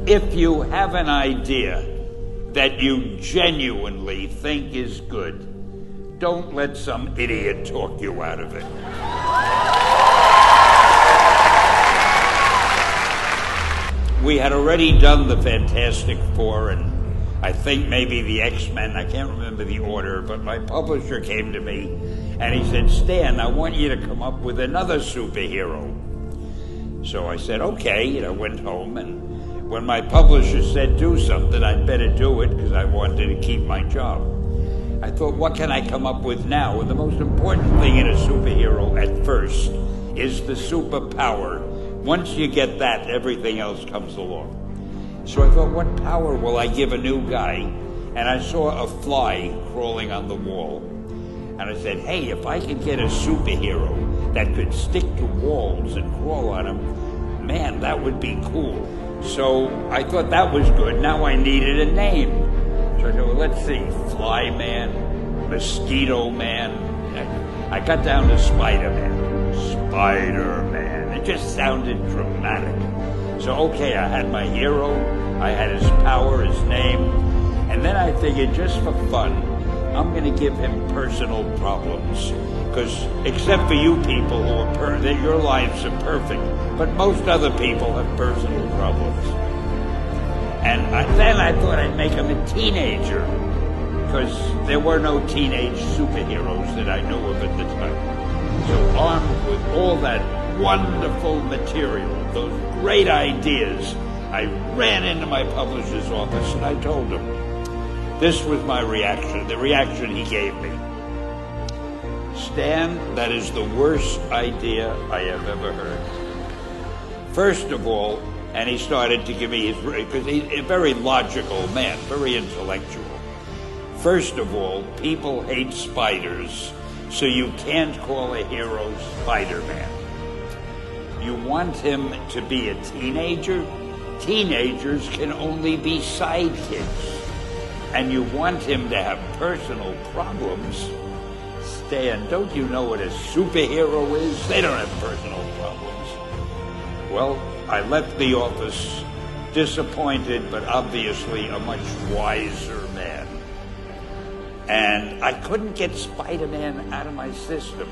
If you have an idea that you genuinely think is good, don't let some idiot talk you out of it. We had already done the Fantastic Four and I think maybe the X-Men, I can't remember the order, but my publisher came to me and he said, Stan, I want you to come up with another superhero. So I said, okay, and I went home, and when my publisher said do something, I'd better do it because I wanted to keep my job. I thought, what can I come up with now? And the most important thing in a superhero at first is the superpower. Once you get that, everything else comes along. So I thought, what power will I give a new guy? And I saw a fly crawling on the wall. And I said, hey, if I could get a superhero that could stick to walls and crawl on them, man, that would be cool. So I thought that was good. Now I needed a name. So I thought, well, let's see, Fly Man, Mosquito Man. I got down to Spider-Man. Spider-Man. It just sounded dramatic. So, okay, I had my hero, I had his power, his name, and then I figured just for fun, I'm going to give him personal problems. Because except for you people who are that your lives are perfect, but most other people have personal problems. And then I thought I'd make him a teenager, because there were no teenage superheroes that I knew of at the time. So armed with all that wonderful material, those great ideas, I ran into my publisher's office and I told him. This was my reaction, the reaction he gave me. Stan, that is the worst idea I have ever heard. First of all, and he started to give me his, because he's a very logical man, very intellectual. First of all, people hate spiders, so you can't call a hero Spider-Man. You want him to be a teenager? Teenagers can only be sidekicks. And you want him to have personal problems? Stan, don't you know what a superhero is? They don't have personal problems. Well, I left the office disappointed, but obviously a much wiser man. And I couldn't get Spider-Man out of my system.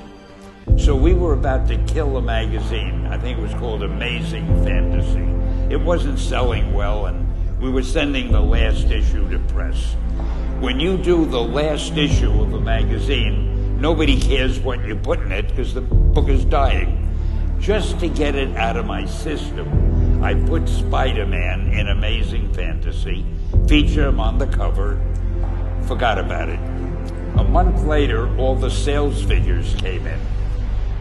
So we were about to kill a magazine. I think it was called Amazing Fantasy. It wasn't selling well, and we were sending the last issue to press. When you do the last issue of a magazine, nobody cares what you put in it because the book is dying. Just to get it out of my system, I put Spider-Man in Amazing Fantasy, featured him on the cover, forgot about it. A month later, all the sales figures came in.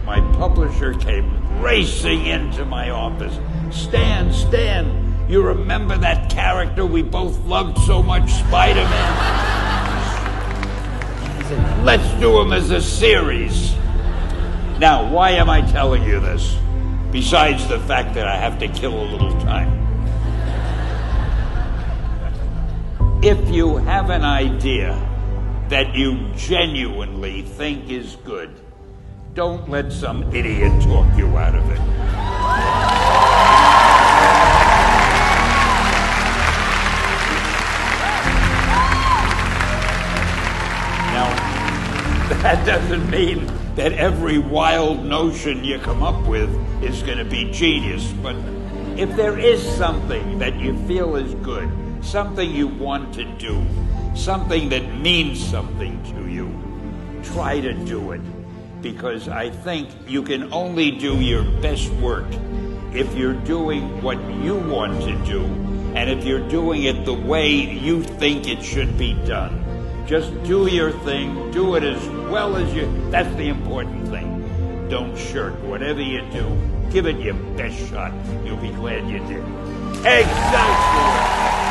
My publisher came racing into my office. Stan, you remember that character we both loved so much, Spider-Man? He said, let's do him as a series. Now, why am I telling you this? Besides the fact that I have to kill a little time. If you have an idea that you genuinely think is good, don't let some idiot talk you out of it. Now, that doesn't mean that every wild notion you come up with is going to be genius, but if there is something that you feel is good, something you want to do, something that means something to you, try to do it. Because I think you can only do your best work if you're doing what you want to do, and if you're doing it the way you think it should be done. Just do your thing, do it as well as you, that's the important thing. Don't shirk. Whatever you do, give it your best shot. You'll be glad you did. Excelsior!